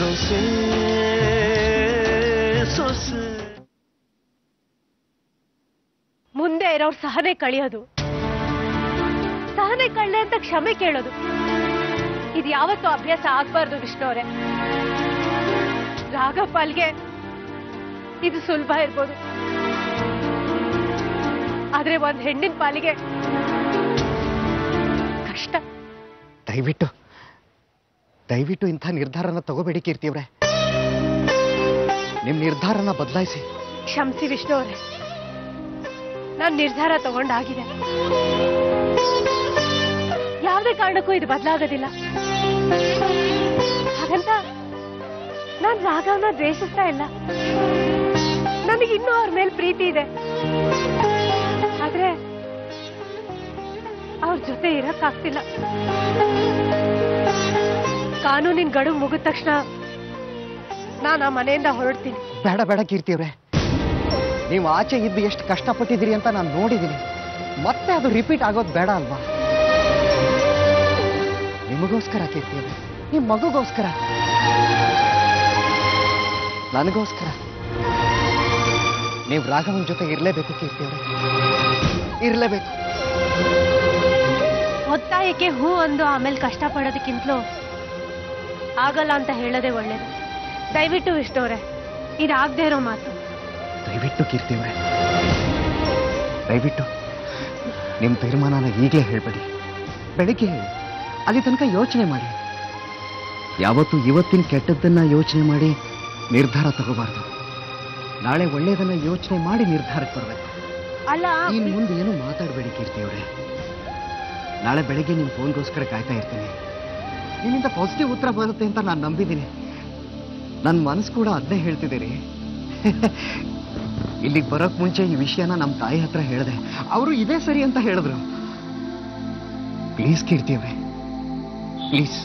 ಸೊಸೆ ಸೊಸೆ. ಮುಂದೆ ಇರೋರು ಸಹನೆ ಕಳಿಯೋದು, ಸಹನೆ ಕಳ್ಳೆ ಅಂತ ಕ್ಷಮೆ ಕೇಳೋದು, ಇದು ಯಾವತ್ತೂ ಅಭ್ಯಾಸ ಆಗ್ಬಾರ್ದು ವಿಷ್ಣು ಅವರೇ. ರಾಘಪಾಲ್ಗೆ ಇದು ಸುಲಭ ಇರ್ಬೋದು, ಆದ್ರೆ ಒಂದ್ ಹೆಣ್ಣಿನ ಪಾಲಿಗೆ ಕಷ್ಟ. ದಯವಿಟ್ಟು ಇಂಥ ನಿರ್ಧಾರನ ತಗೋಬೇಡಿ ಕೀರ್ತಿಯವ್ರೆ. ನಿಮ್ ನಿರ್ಧಾರನ ಬದಲಾಯಿಸಿ. ಕ್ಷಮಿಸಿ ವಿಷ್ಣು ಅವರೇ, ನಾನ್ ನಿರ್ಧಾರ ತಗೊಂಡಾಗಿದೆ. ಯಾವುದೇ ಕಾರಣಕ್ಕೂ ಇದು ಬದಲಾಗೋದಿಲ್ಲ. ಹಾಗಂತ ನಾನ್ ರಾಘವನ ದ್ವೇಷಿಸ್ತಾ ಇಲ್ಲ. ನನಗಿನ್ನೂ ಅವ್ರ ಮೇಲೆ ಪ್ರೀತಿ ಇದೆ. ಆದ್ರೆ ಅವ್ರ ಜೊತೆ ಇರಕ್ಕಾಗ್ತಿಲ್ಲ. ಕಾನೂನಿನ ಗಡುವು ಮುಗಿದ ತಕ್ಷಣ ನಾನು ಆ ಮನೆಯಿಂದ ಹೊರಡ್ತೀನಿ. ಬೇಡ ಕೀರ್ತಿಯವ್ರೆ, ನೀವು ಆಚೆ ಇದ್ದು ಎಷ್ಟು ಕಷ್ಟಪಟ್ಟಿದ್ದೀರಿ ಅಂತ ನಾನು ನೋಡಿದ್ದೀನಿ. ಮತ್ತೆ ಅದು ರಿಪೀಟ್ ಆಗೋದು ಬೇಡ ಅಲ್ವಾ? ನಿಮಗೋಸ್ಕರ ಕೀರ್ತಿಯವ್ರೆ, ನಿಮ್ಮ ಮಗುಗೋಸ್ಕರ, ನನಗೋಸ್ಕರ ನೀವು ರಾಘವನ್ ಜೊತೆ ಇರಲೇಬೇಕು ಕೀರ್ತಿಯವ್ರೆ, ಇರಲೇಬೇಕು. ಒತ್ತಾಯಕ್ಕೆ ಹೂ ಅಂದು ಆಮೇಲೆ ಕಷ್ಟ ಪಡೋದಕ್ಕಿಂತಲೂ ಆಗಲ್ಲ ಅಂತ ಹೇಳೋದೇ ಒಳ್ಳೇದು. ದಯವಿಟ್ಟು ವಿಷ್ಣುವ್ರೆ, ಇದಾಗದೇ ಇರೋ ಮಾತು. ದಯವಿಟ್ಟು ಕೀರ್ತಿಯವ್ರೆ, ದಯವಿಟ್ಟು ನಿಮ್ಮ ತೀರ್ಮಾನನ ಈಗಲೇ ಹೇಳ್ಬೇಡಿ. ಬೆಳಿಗ್ಗೆ ಹೇಳಿ, ಅಲ್ಲಿ ತನಕ ಯೋಚನೆ ಮಾಡಿ. ಯಾವತ್ತೂ ಇವತ್ತಿನ ಕೆಟ್ಟದ್ದನ್ನ ಯೋಚನೆ ಮಾಡಿ ನಿರ್ಧಾರ ತಗೋಬಾರ್ದು. ನಾಳೆ ಒಳ್ಳೆಯದನ್ನ ಯೋಚನೆ ಮಾಡಿ ನಿರ್ಧಾರಕ್ಕೆ ಬರಬೇಕು. ಅಲ್ಲ, ಇನ್ನು ಮುಂದೆ ಏನು ಮಾತಾಡಬೇಡಿ ಕೀರ್ತಿಯವ್ರೆ. ನಾಳೆ ಬೆಳಗ್ಗೆ ನಿಮ್ಮ ಫೋನ್ಗೋಸ್ಕರ ಕಾಯ್ತಾ ಇರ್ತೀನಿ. ನಿಮ್ಮಿಂದ ಪಾಸಿಟಿವ್ ಉತ್ತರ ಬರುತ್ತೆ ಅಂತ ನಾನು ನಂಬಿದ್ದೀನಿ. ನನ್ನ ಮನಸ್ಸು ಕೂಡ ಅದನ್ನೇ ಹೇಳ್ತಿದ್ದೀರಿ. ಇಲ್ಲಿಗೆ ಬರೋಕ್ ಮುಂಚೆ ಈ ವಿಷಯನ ನಮ್ಮ ತಾಯಿ ಹತ್ರ ಹೇಳಿದೆ. ಅವರು ಇದೇ ಸರಿ ಅಂತ ಹೇಳಿದ್ರು. ಪ್ಲೀಸ್ ಕೀರ್ತಿಯವ್ರೆ, ಪ್ಲೀಸ್.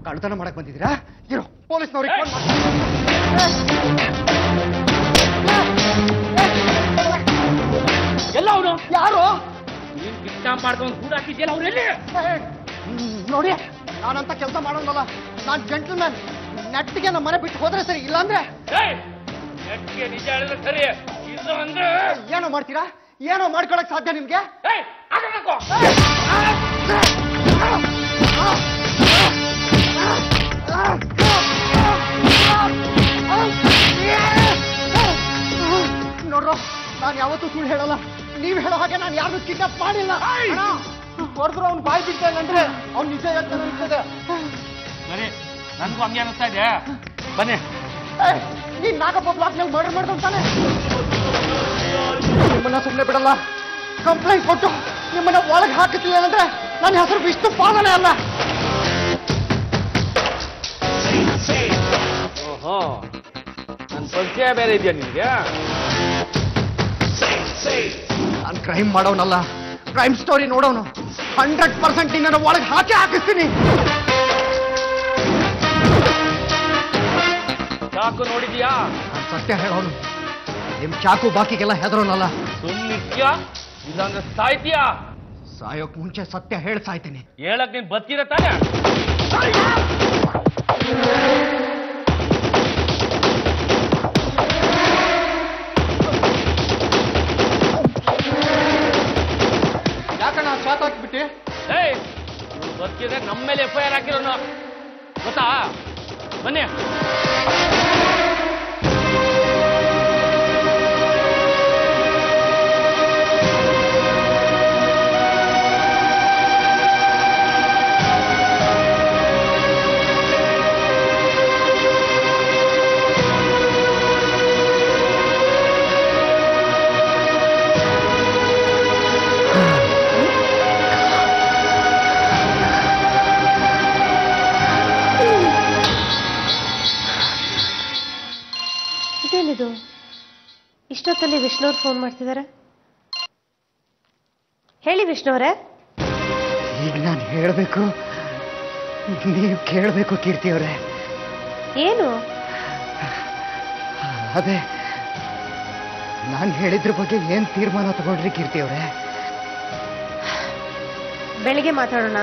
ಕಳ್ತನ ಮಾಡಕ್ ಬಂದಿದ್ದೀರಾ? ಇರೋ ಪೊಲೀಸ್ನವ್ರಿಗೆ ಫೋನ್ ಮಾಡಿ. ಎಲ್ಲ ಅವನು ಯಾರು? ನೀನ್ ಕಿಡ್ನಾಪ್ ಮಾಡ್ಕೊಂಡು ಕೂಡ ಹಾಕಿದ್ಯಲ್ಲ ಅವ್ರೆಲ್ಲಿ? ನೋಡಿ, ನಾನಂತ ಕೆಲಸ ಮಾಡೋಣಲ್ಲ. ನಾನ್ ಜೆಂಟಲ್ಮನ್. ನೆಟ್ಟಿಗೆ ನಮ್ಮ ಮನೆ ಬಿಟ್ಟು ಹೋದ್ರೆ ಸರಿ, ಇಲ್ಲ ಅಂದ್ರೆ ನೆಟ್ಟಿಗೆ ನಿಜ ಹೇಳಿದ್ರೆ ಸರಿ, ಇಲ್ಲ ಅಂದ್ರೆ ಏನೋ ಮಾಡ್ತೀರಾ? ಏನೋ ಮಾಡ್ಕೊಳಕ್ ಸಾಧ್ಯ ನಿಮ್ಗೆ? ನೋಡ್ರೋ, ನಾನು ಯಾವತ್ತೂ ಸುಳ್ಳು ಹೇಳಲ್ಲ. ನೀವ್ ಹೇಳೋ ಹಾಗೆ ನಾನು ಯಾರು ಕಿಡ್ನಾಪ್ ಮಾಡಿಲ್ಲ. ಹೊಡೆದ್ರು ಅವ್ನು ಬಾಯಿ ಬಿಡ್ತಾ ಇಲ್ಲ ಅಂದ್ರೆ ಅವ್ನು ನಿಜ ಹೇಳ್ತಾನೆ ಅನ್ಸ್ತದೆ. ಸರಿ, ನನ್ಗೂ ಹಂಗೆ ಅನಿಸ್ತಾ ಇದೆ. ಬನ್ನಿ. ನೀನ್ ನಾಗಪ್ಪ ಬ್ಲಾಕ್ ನಲ್ಲಿ ಮರ್ಡರ್ ಮಾಡ್ಕೊಂತಾನೆ. ನಿಮ್ಮನ್ನ ಸುಮ್ಮನೆ ಬಿಡಲ್ಲ. ಕಂಪ್ಲೇಂಟ್ ಕೊಟ್ಟು ನಿಮ್ಮನ್ನ ಒಳಗೆ ಹಾಕುತ್ತಿಲ್ಲ ಅಂದ್ರೆ ನನ್ನ ಹೆಸರು ವಿಷ್ಣು ಪಾಲನೆ ಅಲ್ಲ. ಓಹೋ, ನನ್ನ ಪರಿಚಯ ಬೇರೆ ಇದೆಯಾ ನಿಮ್ಗೆ? ನಾನು ಕ್ರೈಮ್ ಮಾಡೋನಲ್ಲ, ಕ್ರೈಮ್ ಸ್ಟೋರಿ ನೋಡೋನು. 100% ನಿನ್ನ ಒಳಗೆ ಹಾಕಿಸ್ತೀನಿ. ಚಾಕು ನೋಡಿದ್ಯಾ? ನಾನು ಸತ್ಯ ಹೇಳೋನು. ನಿಮ್ ಚಾಕು ಬಾಕಿಗೆಲ್ಲ ಹೆದರೋನಲ್ಲ. ಸುಮ್ನಿತ್ಯಾ ಇಲ್ಲಾಂದ್ರೆ ಸಾಯ್ತೀಯಾ? ಸಾಯೋಕ್ ಮುಂಚೆ ಸತ್ಯ ಹೇಳಿ ಸಾಯ್ತೀನಿ. ಹೇಳಕ್ ನೀನ್ ಬತ್ತೀರ ತಾನೆ? ಗೊತ್ತಾ? ಬನ್ನಿ. ಇದೇನಿದು? ಇಷ್ಟೊತ್ತಲ್ಲಿ ವಿಷ್ಣುವ್ರು ಫೋನ್ ಮಾಡ್ತಿದ್ದಾರೆ. ಹೇಳಿ ವಿಷ್ಣುವ್ರೆ. ಈಗ ನಾನು ಹೇಳಬೇಕು, ನೀವು ಕೇಳಬೇಕು ಕೀರ್ತಿ ಅವರೇ. ಏನು? ಅದೇ ನಾನು ಹೇಳಿದ್ರ ಬಗ್ಗೆ ಏನ್ ತೀರ್ಮಾನ ತಗೊಂಡ್ರಿ ಕೀರ್ತಿ ಅವರೇ? ಬೆಳಿಗ್ಗೆ ಮಾತಾಡೋಣ.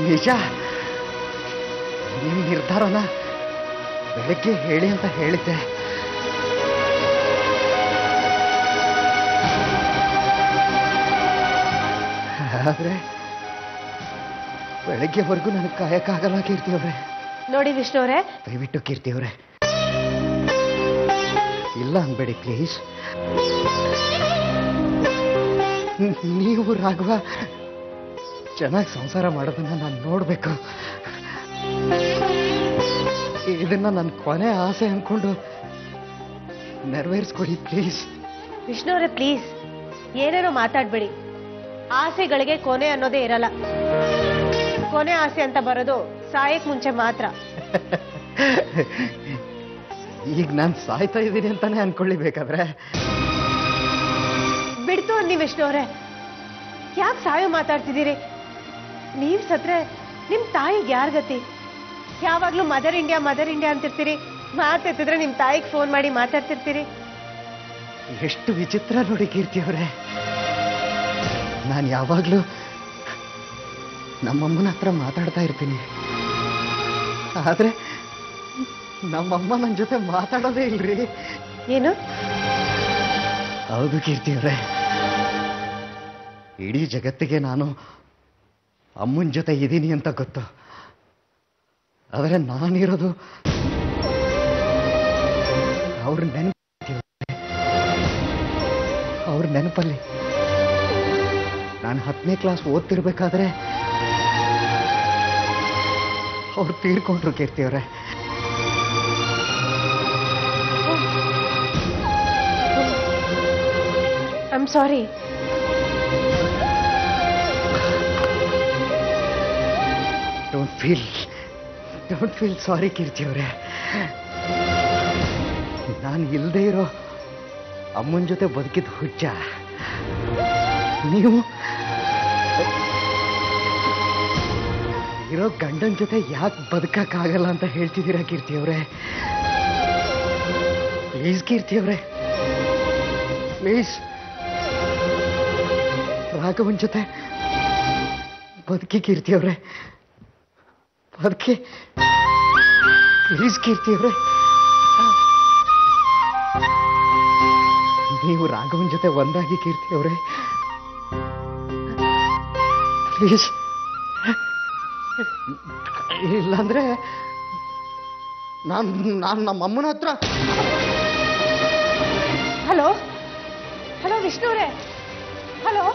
ನಿಜ, ನಿಮ್ಮ ನಿರ್ಧಾರನ ಬೆಳಗ್ಗೆ ಹೇಳಿ ಅಂತ ಹೇಳಿದ್ದೆ. ಆದ್ರೆ ಬೆಳಗ್ಗೆವರೆಗೂ ನನಗೆ ಕಾಯಕ್ಕಾಗಲ್ಲ ಕೀರ್ತಿ ಅವರೇ. ನೋಡಿ ವಿಷ್ಣುವ್ರೆ, ದಯವಿಟ್ಟು ಕೀರ್ತಿ ಅವರೇ ಇಲ್ಲ ಅನ್ಬೇಡಿ ಪ್ಲೀಸ್. ನೀವು ರಾಘವ ಚೆನ್ನಾಗಿ ಸಂಸಾರ ಮಾಡೋದನ್ನ ನಾನು ನೋಡ್ಬೇಕು. ಇದನ್ನ ನನ್ನ ಕೊನೆ ಆಸೆ ಅನ್ಕೊಂಡು ನೆರವೇರಿಸ್ಕೊಡಿ ಪ್ಲೀಸ್. ವಿಷ್ಣುವ್ರೆ ಪ್ಲೀಸ್, ಏನೇನೋ ಮಾತಾಡ್ಬೇಡಿ. ಆಸೆಗಳಿಗೆ ಕೊನೆ ಅನ್ನೋದೇ ಇರಲ್ಲ. ಕೊನೆ ಆಸೆ ಅಂತ ಬರೋದು ಸಾಯಕ್ ಮುಂಚೆ ಮಾತ್ರ. ಈಗ ನಾನು ಸಾಯ್ತಾ ಇದ್ದೀನಿ ಅಂತಾನೆ ಅನ್ಕೊಳ್ಳಿಬೇಕಾದ್ರೆ ಬಿಡ್ತು ಅನ್ನಿ ವಿಷ್ಣುವ್ರೆ. ಯಾಕೆ ಸಾಯೋ ಮಾತಾಡ್ತಿದ್ದೀರಿ? ನೀವ್ ಸತ್ರೆ ನಿಮ್ ತಾಯಿಗೆ ಯಾರ್ ಗತಿ? ಯಾವಾಗ್ಲೂ ಮದರ್ ಇಂಡಿಯಾ ಅಂತಿರ್ತೀರಿ. ಮಾತೆತ್ತಿದ್ರೆ ನಿಮ್ ತಾಯಿಗೆ ಫೋನ್ ಮಾಡಿ ಮಾತಾಡ್ತಿರ್ತೀರಿ. ಎಷ್ಟು ವಿಚಿತ್ರ ನೋಡಿ ಕೀರ್ತಿ ಅವರೇ. ನಾನು ಯಾವಾಗ್ಲೂ ನಮ್ಮಮ್ಮನ ಹತ್ರ ಮಾತಾಡ್ತಾ ಇರ್ತೀನಿ, ಆದ್ರೆ ನಮ್ಮಮ್ಮ ನನ್ನ ಜೊತೆ ಮಾತಾಡೋದೇ ಇಲ್ರಿ. ಏನು? ಹೌದು ಕೀರ್ತಿ ಅವರೇ, ಇಡೀ ಜಗತ್ತಿಗೆ ನಾನು ಅಮ್ಮನ ಜೊತೆ ಇದ್ದೀನಿ ಅಂತ ಗೊತ್ತು, ಆದರೆ ನಾನಿರೋದು ಅವ್ರ ನೆನಪಲ್ಲಿ. ನಾನು 10ನೇ ಕ್ಲಾಸ್ ಓದ್ತಿರ್ಬೇಕಾದ್ರೆ ಅವ್ರು ತೀರ್ಕೊಂಡ್ರು ಕೀರ್ತಿ ಅವರೇ. I'm sorry. Don't feel sorry Keerthi ಅವರೇ. ನಾನು ಇಲ್ಲದೆ ಇರೋ ಅಮ್ಮನ ಜೊತೆ ಬದುಕಿದ ಹುಚ್ಚ. ನೀವು ಇರೋ ಗಂಡನ ಜೊತೆ ಯಾಕೆ ಬದುಕಕ್ಕಾಗಲ್ಲ ಅಂತ ಹೇಳ್ತಿದ್ದೀರಾ ಕೀರ್ತಿ ಅವರೇ? ಪ್ಲೀಸ್ ಕೀರ್ತಿ ಅವರೇ, ಪ್ಲೀಸ್ ರಾಘವನ್ ಜೊತೆ ಬದುಕಿ ಕೀರ್ತಿ ಅವರೇ, ಬದುಕಿ ಪ್ಲೀಸ್ ಕೀರ್ತಿ ಅವರೇ. ನೀವು ರಾಘವನ್ ಜೊತೆ ಒಂದಾಗಿ ಕೀರ್ತಿ ಅವರೇ, ಪ್ಲೀಸ್. ಇಲ್ಲಾಂದ್ರೆ ನಾನು ನಮ್ಮಮ್ಮನ ಹತ್ರ. ಹಲೋ ವಿಷ್ಣುವ್ರೆ, ಹಲೋ.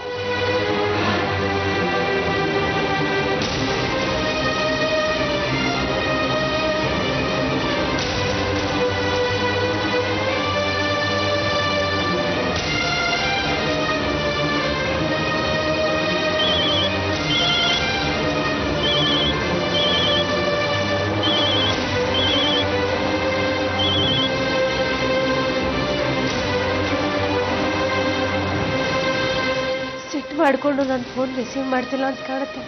ಮಾಡ್ಕೊಂಡು ನನ್ನ ಫೋನ್ ರಿಸೀವ್ ಮಾಡ್ತಿಲ್ಲ ಅಂತ ಕಾಣುತ್ತೆ.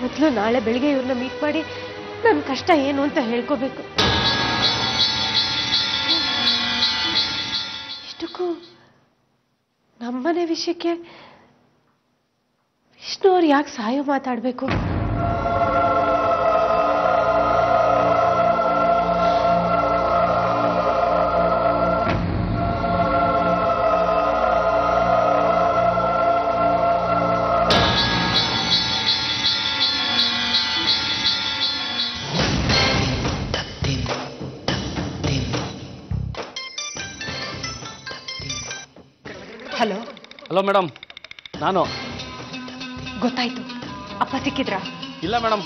ಮೊದಲು ನಾಳೆ ಬೆಳಿಗ್ಗೆ ಇವ್ರನ್ನ ಮೀಟ್ ಮಾಡಿ ನನ್ನ ಕಷ್ಟ ಏನು ಅಂತ ಹೇಳ್ಕೋಬೇಕು. ಇಷ್ಟಕ್ಕೂ ನಮ್ಮನೆ ವಿಷಯಕ್ಕೆ ವಿಷ್ಣು ಅವ್ರು ಯಾಕೆ ಸಾಯೋ ಮಾತಾಡ್ಬೇಕು? ಹಲೋ ಮೇಡಮ್, ನಾನು. ಗೊತ್ತಾಯ್ತು. ಅಪ್ಪ ಸಿಕ್ಕಿದ್ರಾ? ಇಲ್ಲ ಮೇಡಮ್,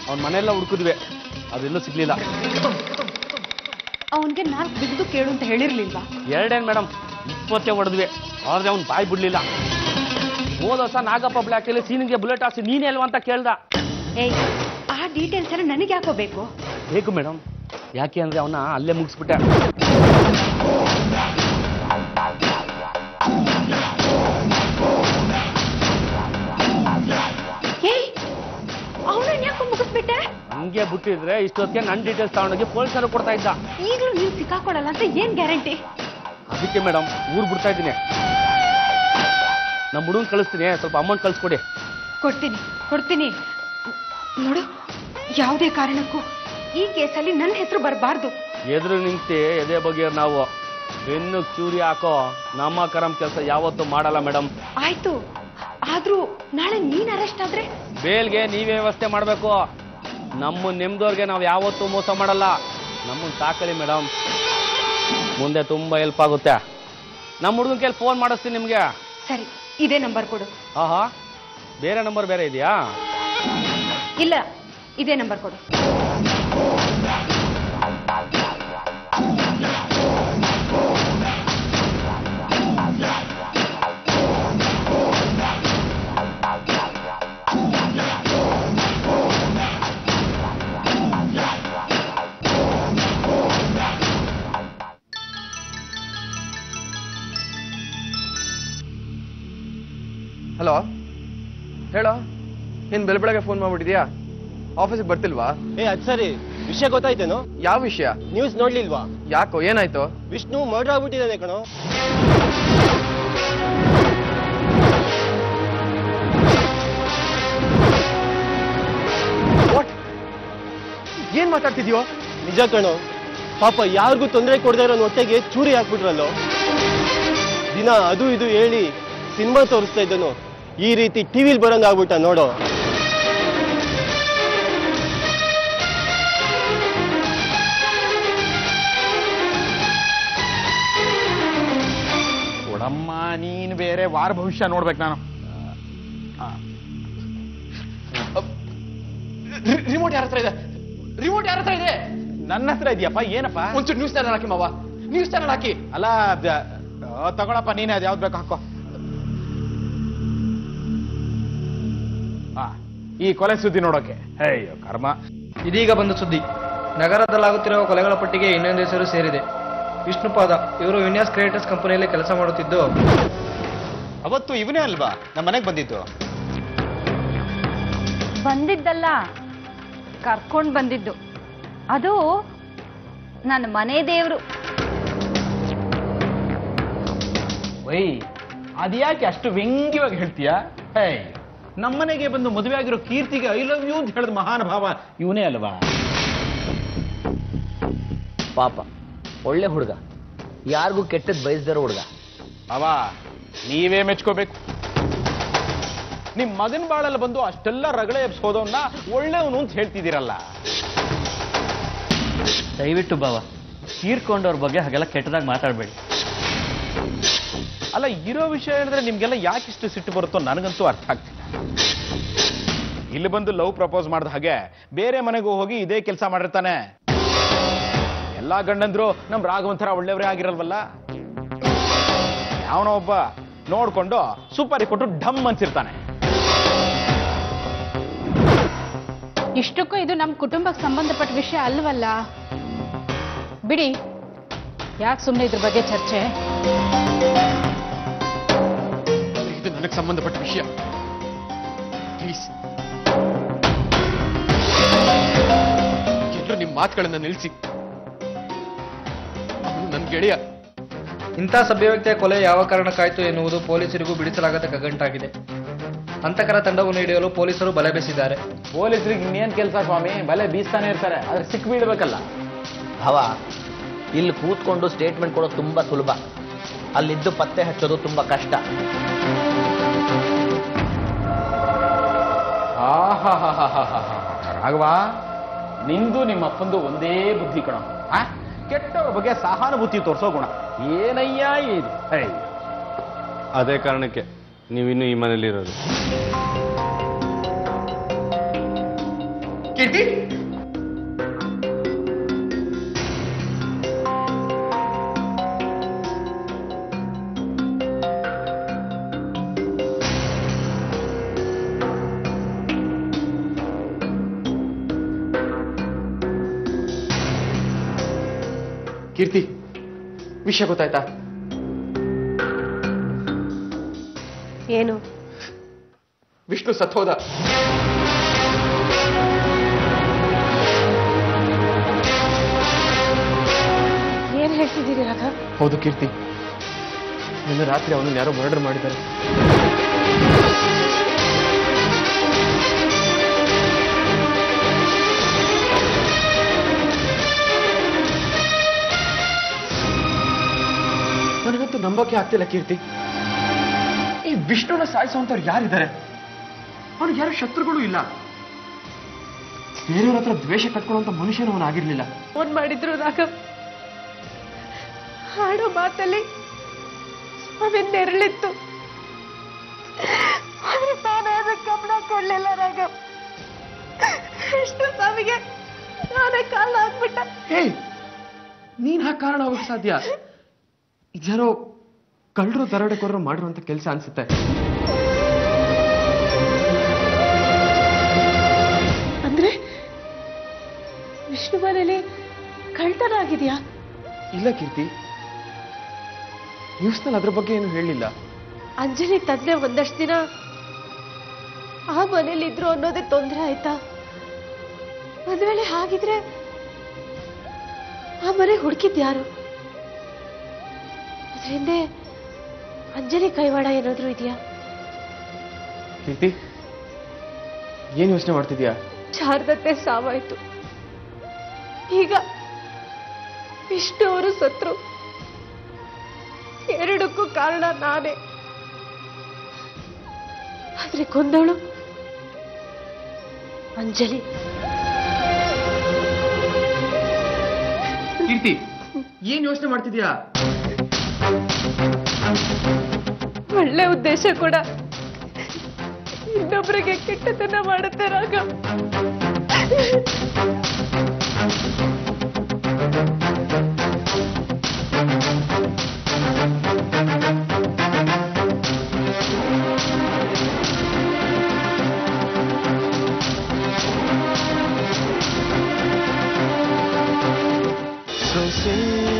ಅವ್ನ ಮನೆಯೆಲ್ಲ ಹುಡುಕಿದ್ವಿ, ಅದೆಲ್ಲೂ ಸಿಗ್ಲಿಲ್ಲ. ಅವನ್ಗೆ 4 ಬಿದ್ದು ಕೇಳು ಅಂತ ಹೇಳಿರ್ಲಿಲ್ವಾ? 2 ಮೇಡಮ್, 20 ಹೊಡೆದ್ವಿ, ಆದ್ರೆ ಅವ್ನು ಬಾಯಿ ಬಿಡ್ಲಿಲ್ಲ. ಹೋದ ವರ್ಷ ನಾಗಪ್ಪ ಬ್ಲ್ಯಾಕಲ್ಲಿ ಸೀನಿಗೆ ಬುಲೆಟ್ ಹಾಕ್ಸಿ ನೀನೇ ಅಲ್ವಾ ಅಂತ ಕೇಳ್ದ. ಏಯ್, ಆ ಡೀಟೇಲ್ಸ್ ಎಲ್ಲ ನನಗೆ ಯಾಕೋ ಬೇಕು? ಬೇಕು ಮೇಡಮ್, ಯಾಕೆ ಅಂದ್ರೆ ಅವನ್ನ ಅಲ್ಲೇ ಮುಗಿಸ್ಬಿಟ್ಟೆ. ಅವನನ್ನ ಯಾಕೋ ಮುಗಿಸ್ಬಿಟ್ಟೆ? ಹಂಗೆ ಬಿಟ್ಟಿದ್ರೆ ಇಷ್ಟೊತ್ತಿಗೆ ನನ್ನ ಡೀಟೇಲ್ಸ್ ತಗೊಂಡೋಗಿ ಪೊಲೀಸರು ಕೊಡ್ತಾ ಇದ್ದ. ಈಗಲೂ ನೀವು ಸಿಕ್ಕಾಕೊಡಲ್ಲ ಅಂತ ಏನ್ ಗ್ಯಾರಂಟಿ? ಅದಕ್ಕೆ ಮೇಡಮ್ ಊರು ಬಿಡ್ತಾ ಇದ್ದೀನಿ. ನಮ್ಮ ಹುಡುಗನ್ ಕಳಿಸ್ತೀನಿ, ಸ್ವಲ್ಪ ಅಮೌಂಟ್ ಕಳಿಸ್ಕೊಡಿ. ಕೊಡ್ತೀನಿ. ನೋಡು, ಯಾವುದೇ ಕಾರಣಕ್ಕೂ ಈ ಕೇಸಲ್ಲಿ ನನ್ನ ಹೆಸರು ಬರಬಾರ್ದು. ಎದುರು ನಿಂತಿ ಎದೆ ಬಗ್ಗೆ ನಾವು ಬೆನ್ನು ಚೂರಿ ಹಾಕೋ ನಮ್ಮ ಕರಂ ಕೆಲಸ ಯಾವತ್ತೂ ಮಾಡಲ್ಲ ಮೇಡಮ್. ಆಯ್ತು, ಆದ್ರೂ ನಾಳೆ ನೀನ್ ಅರೆಸ್ಟ್ ಆದ್ರೆ ಬೇಲ್ಗೆ ನೀವೇ ವ್ಯವಸ್ಥೆ ಮಾಡಬೇಕು. ನಮ್ಮ ನೆಮ್ಮದವ್ರಿಗೆ ನಾವು ಯಾವತ್ತೂ ಮೋಸ ಮಾಡಲ್ಲ. ನಮ್ಮನ್ನು ಸಾಕಲಿ ಮೇಡಮ್, ಮುಂದೆ ತುಂಬಾ ಹೆಲ್ಪ್ ಆಗುತ್ತೆ. ನಮ್ಮ ಹುಡುಗನ ಕೈಲಿ ಫೋನ್ ಮಾಡಿಸ್ತೀನಿ ನಿಮಗೆ. ಸರಿ, ಇದೇ ನಂಬರ್ ಕೊಡು. ಆಹಾ, ಬೇರೆ ನಂಬರ್ ಬೇರೆ ಇದೆಯಾ? ಇಲ್ಲ, ಇದೇ ನಂಬರ್ ಕೊಡು. ಹಲೋ, ಹೇಳೋ. ಏನ್ ಬೆಳಗ್ಗೆ ಫೋನ್ ಮಾಡ್ಬಿಟ್ಟಿದ್ಯಾ? ಆಫೀಸಿಗೆ ಬರ್ತಿಲ್ವಾ? ಅದ್ ಸರಿ, ವಿಷಯ ಗೊತ್ತಾಯ್ತೇನೋ? ಯಾವ ವಿಷಯ? ನ್ಯೂಸ್ ನೋಡ್ಲಿಲ್ವಾ? ಯಾಕೋ, ಏನಾಯ್ತು? ವಿಷ್ಣು ಮರ್ಡರ್ ಆಗ್ಬಿಟ್ಟಿದ್ದಾನೆ ಕಣೋ. ಏನ್ ಮಾತಾಡ್ತಿದ್ಯೋ? ನಿಜ ಕಣೋ, ಪಾಪ ಯಾರಿಗೂ ತೊಂದರೆ ಕೊಡದೇ ಇರೋ ಹೊಟ್ಟೆಗೆ ಚೂರಿ ಹಾಕ್ಬಿಟ್ರಲ್ಲೋ. ದಿನ ಅದು ಇದು ಹೇಳಿ ಸಿನಿಮಾ ತೋರಿಸ್ತಾ ಇದ್ದನು, ಈ ರೀತಿ ಟಿವಿಲ್ ಬರಂಗ ಆಗ್ಬಿಟ್ಟ ನೋಡೋ. ಕೊಡಮ್ಮ, ನೀನು ಬೇರೆ ವಾರ ಭವಿಷ್ಯ ನೋಡ್ಬೇಕು ನಾನು. ರಿಮೋಟ್ ಯಾರ ಹತ್ರ ಇದೆ? ರಿಮೋಟ್ ಯಾರ ಹತ್ರ ಇದೆ? ನನ್ನ ಹತ್ರ ಇದೆಯಪ್ಪ. ಏನಪ್ಪ? ಒಂಚೂರು ನ್ಯೂಸ್ ಚಾನಲ್ ಹಾಕಿ ಮಾವ, ನ್ಯೂಸ್ ಚಾನಲ್ ಹಾಕಿ. ಅಲ್ಲ, ತಗೊಳಪ್ಪ, ನೀನೇ ಅದು ಯಾವ್ದು ಬೇಕು ಹಾಕೋ. ಈ ಕೊಲೆ ಸುದ್ದಿ ನೋಡೋಕೆ. ಅಯ್ಯೋ ಕರ್ಮ. ಇದೀಗ ಬಂದ ಸುದ್ದಿ. ನಗರದಲ್ಲಾಗುತ್ತಿರುವ ಕೊಲೆಗಳ ಪಟ್ಟಿಗೆ ಇನ್ನೊಂದು ಹೆಸರು ಸೇರಿದೆ, ವಿಷ್ಣುಪಾದ. ಇವರು ವಿನ್ಯಾಸ್ ಕ್ರಿಯೇಟರ್ಸ್ ಕಂಪನಿಯಲ್ಲಿ ಕೆಲಸ ಮಾಡುತ್ತಿದ್ದು. ಅವತ್ತು ಇವನೇ ಅಲ್ವಾ ನಮ್ಮ ಮನೆಗೆ ಬಂದಿದ್ದು? ಬಂದಿದ್ದಲ್ಲ, ಕರ್ಕೊಂಡು ಬಂದಿದ್ದು. ಅದು ನನ್ನ ಮನೆ ದೇವರು. ವೈ, ಅದ್ಯಾಕೆ ಅಷ್ಟು ವ್ಯಂಗ್ಯವಾಗಿ ಹೇಳ್ತೀಯಾ? ನಮ್ಮನೆಗೆ ಬಂದು ಮದುವೆ ಆಗಿರೋ ಕೀರ್ತಿಗೆ ಐ ಲವ್ ಯು ಅಂತ ಹೇಳಿದ ಮಹಾನುಭಾವ ಇವನೇ ಅಲ್ವಾ? ಪಾಪ, ಒಳ್ಳೆ ಹುಡುಗ, ಯಾರಿಗೂ ಕೆಟ್ಟದ್ ಬಯಸ್ದಿರೋ ಹುಡುಗ. ಅವ ನೀವೇ ಮೆಚ್ಕೋಬೇಕು. ನಿಮ್ ಮಗನ ಬಾಳಲ್ಲಿ ಬಂದು ಅಷ್ಟೆಲ್ಲ ರಗಳೆ ಎಬ್ಸೋದವನ್ನ ಒಳ್ಳೆಯವನು ಅಂತ ಹೇಳ್ತಿದ್ದೀರಲ್ಲ. ದಯವಿಟ್ಟು ಬಾವ, ತೀರ್ಕೊಂಡವ್ರ ಬಗ್ಗೆ ಹಾಗೆಲ್ಲ ಕೆಟ್ಟದಾಗಿ ಮಾತಾಡಬೇಡಿ. ಅಲ್ಲ, ಇರೋ ವಿಷಯ ಹೇಳಿದ್ರೆ ನಿಮ್ಗೆಲ್ಲ ಯಾಕಿಷ್ಟು ಸಿಟ್ಟು ಬರುತ್ತೋ ನನಗಂತೂ ಅರ್ಥ ಆಗ್ತಿಲ್ಲ. ಇಲ್ಲಿ ಬಂದು ಲವ್ ಪ್ರಪೋಸ್ ಮಾಡಿದ ಹಾಗೆ ಬೇರೆ ಮನೆಗೂ ಹೋಗಿ ಇದೇ ಕೆಲಸ ಮಾಡಿರ್ತಾನೆ. ಎಲ್ಲಾ ಗಂಡಂದ್ರು ನಮ್ ರಾಘವಂತರ ಒಳ್ಳೆಯವರೇ ಆಗಿರಲ್ವಲ್ಲ. ಯಾವನೋ ಒಬ್ಬ ನೋಡ್ಕೊಂಡು ಸೂಪರಿ ಕೊಟ್ಟು ಢಮ್ ಅನ್ಸಿರ್ತಾನೆ. ಇಷ್ಟಕ್ಕೂ ಇದು ನಮ್ಮ ಕುಟುಂಬಕ್ಕೆ ಸಂಬಂಧಪಟ್ಟ ವಿಷಯ ಅಲ್ವಲ್ಲ. ಬಿಡಿ, ಯಾಕೆ ಸುಮ್ಮನೆ ಇದ್ರ ಬಗ್ಗೆ ಚರ್ಚೆ? ಇದು ನನಗೆ ಸಂಬಂಧಪಟ್ಟ ವಿಷಯ. ಪ್ಲೀಸ್, ಎಲ್ಲರೂ ನಿಮ್ಮ ಮಾತುಗಳನ್ನ ನಿಲ್ಲಿಸಿ. ಅವನು ನನ್ನ ಗೆಳೆಯ. ಇಂಥ ಸಭ್ಯ ವ್ಯಕ್ತಿಯ ಕೊಲೆ ಯಾವ ಕಾರಣಕ್ಕಾಯಿತು ಎನ್ನುವುದು ಪೊಲೀಸರಿಗೂ ಬಿಡಿಸಲಾಗದ ಕಗ್ಗಂಟಾಗಿದೆ. ಹಂತಕರ ತಂಡವನ್ನು ಹಿಡಿಯಲು ಪೊಲೀಸರು ಬಲೆ ಬೀಸಿದ್ದಾರೆ. ಪೊಲೀಸರಿಗೆ ಇನ್ನೇನ್ ಕೆಲಸ ಸ್ವಾಮಿ, ಬಲೆ ಬೀಸ್ತಾನೆ ಇರ್ತಾರೆ, ಆದ್ರೆ ಸಿಕ್ ಬೀಳ್ಬೇಕಲ್ಲ. ಭಾವ, ಇಲ್ಲಿ ಕೂತ್ಕೊಂಡು ಸ್ಟೇಟ್ಮೆಂಟ್ ಕೊಡೋದು ತುಂಬಾ ಸುಲಭ, ಅಲ್ಲಿದ್ದು ಪತ್ತೆ ಹಚ್ಚೋದು ತುಂಬಾ ಕಷ್ಟ. ರಾಘವ, ನಿಂದು ನಿಮ್ಮ ಅಪ್ಪಂದು ಒಂದೇ ಬುದ್ಧಿ ಕಣ. ಕೆಟ್ಟವ್ರ ಬಗ್ಗೆ ಸಹಾನುಭೂತಿ ತೋರಿಸೋ ಗುಣ ಏನಯ್ಯ ಇದು. ಅದೇ ಕಾರಣಕ್ಕೆ ನೀವಿನ್ನೂ ಈ ಮನೇಲಿರೋದು. ಕೀರ್ತಿ, ಕೀರ್ತಿ, ವಿಷಯ ಗೊತ್ತಾಯ್ತಾ? ಏನು? ವಿಷ್ಣು ಸತ್ತೋದ. ಏನ್ ಹೇಳ್ತಿದ್ದೀರಿ ರಾಘವ್? ಹೌದು ಕೀರ್ತಿ, ನಿನ್ನೆ ರಾತ್ರಿ ಅವನನ್ನು ಯಾರೋ ಮರ್ಡರ್ ಮಾಡಿದ್ದಾರೆ. ನನಗಂತೂ ನಂಬಕ್ಕೆ ಆಗ್ತಿಲ್ಲ ಕೀರ್ತಿ. ಈ ವಿಷ್ಣುನ ಸಾಯಿಸುವಂತವ್ರು ಯಾರಿದ್ದಾರೆ? ಅವನಿಗೆ ಯಾರು ಶತ್ರುಗಳು ಇಲ್ಲ. ಬೇರೆಯವ್ರ ಹತ್ರ ದ್ವೇಷ ಕಟ್ಕೊಳ್ಳುವಂತ ಮನುಷ್ಯನ ಅವನಾಗಿರ್ಲಿಲ್ಲ. ಫೋನ್ ಮಾಡಿದ್ರು ರಾಘವ್. ಹಾಡೋ ಮಾತಲ್ಲಿ ಸ್ವಾಮಿ ನೆರಳಿತ್ತು. ನಾನೇ ಅದಕ್ಕೆ ಗಮನ ಕೊಡ್ಲಿಲ್ಲ ರಾಘವ್. ವಿಷ್ಣು ಸ್ವಾಮಿಗೆ ನಾನೇ ಕಾರಣ ಆಗ್ಬಿಟ್ಟ. ಹೇ, ನೀನ್ ಆ ಕಾರಣ ಆಗೋಕ್ ಸಾಧ್ಯ? ಇದ್ಯಾರೋ ಕಳ್ಳರು ದರೋಡೆಕೋರರು ಮಾಡಿರುವಂತ ಕೆಲಸ ಅನ್ಸುತ್ತೆ. ಅಂದ್ರೆ ವಿಷ್ಣು ಮನೇಲಿ ಕಳ್ತನ ಆಗಿದ್ಯಾ? ಇಲ್ಲ ಕೀರ್ತಿ, ನ್ಯೂಸ್ನಲ್ಲಿ ಅದ್ರ ಬಗ್ಗೆ ಏನು ಹೇಳಿಲ್ಲ. ಅಂಜಲಿ ತಂದೆ ಒಂದಷ್ಟು ದಿನ ಆ ಮನೇಲಿ ಇದ್ರು ಅನ್ನೋದೇ ತೊಂದರೆ ಆಯ್ತಾ? ಒಂದ್ ವೇಳೆ ಹಾಗಿದ್ರೆ ಆ ಮನೆ ಹುಡುಕಿದ್ಯಾರು? ಅದ್ರ ಹಿಂದೆ ಅಂಜಲಿ ಕೈವಾಡ ಏನಾದ್ರೂ ಇದೆಯಾ? ಕೀರ್ತಿ, ಏನ್ ಯೋಚನೆ ಮಾಡ್ತಿದ್ಯಾ? ಶಾರದತ್ತೆ ಸಾವಾಯ್ತು. ಈಗ ವಿಷ್ಣು ಅವರು ಸತ್ರು. ಎರಡಕ್ಕೂ ಕಾರಣ ನಾನೇ. ಆದ್ರೆ ಕೊಂದವಳು ಅಂಜಲಿ. ಕೀರ್ತಿ, ಏನ್ ಯೋಚನೆ ಮಾಡ್ತಿದ್ಯಾ? ಒಳ್ಳೆ ಉದ್ದೇಶ ಕೂಡ ಇನ್ನೊಬ್ಬರಿಗೆ ಕೆಟ್ಟತನ ಮಾಡುತ್ತೆ ರಾಘವ್. So